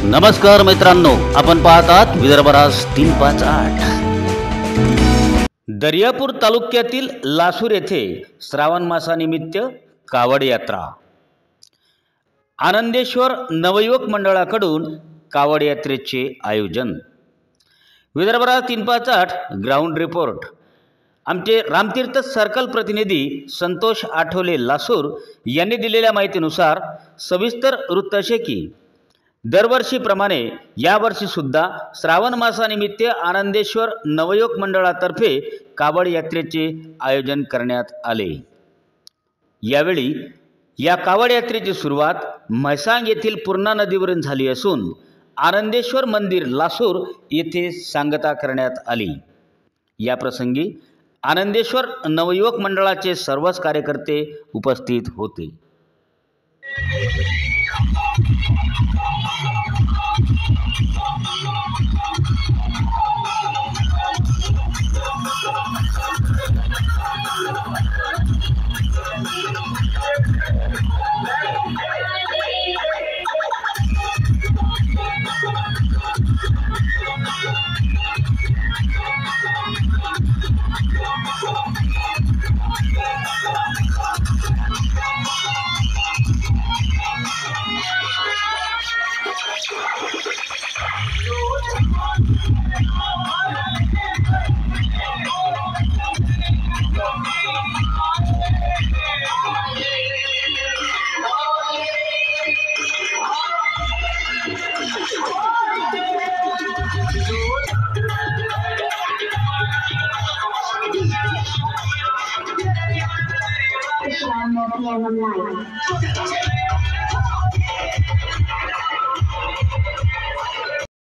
नमस्कार मित्रांनो, आपण पाहत आहात विदर्भराज 358। दर्यापूर तालुक्यातील लासूर येथे श्रावण मासानिमित्त कावड यात्रा। आनंदेश्वर नवयुवक मंडळाकडून कावड यात्रेचे आयोजन। विदर्भराज 358 ग्राउंड रिपोर्ट। आमचे रामतीर्थ सर्कल प्रतिनिधी संतोष आठवले लासूर यांनी दिलेल्या माहितीनुसार सविस्तर वृत्त असे की दरवर्षीप्रमाणे यावर्षी सुद्धा श्रावण मासानिमित्त आनंदेश्वर नवयुवक मंडळातर्फे कावड यात्रेचे आयोजन करण्यात आले। यावेळी या कावड यात्रेची सुरुवात म्हैसांग येथील पूर्णा नदीवरून झाली असून आनंदेश्वर मंदिर लासूर येथे सांगता करण्यात आली। या प्रसंगी आनंदेश्वर नवयुवक मंडळाचे सर्वच कार्यकर्ते उपस्थित होते। Shine more piano light.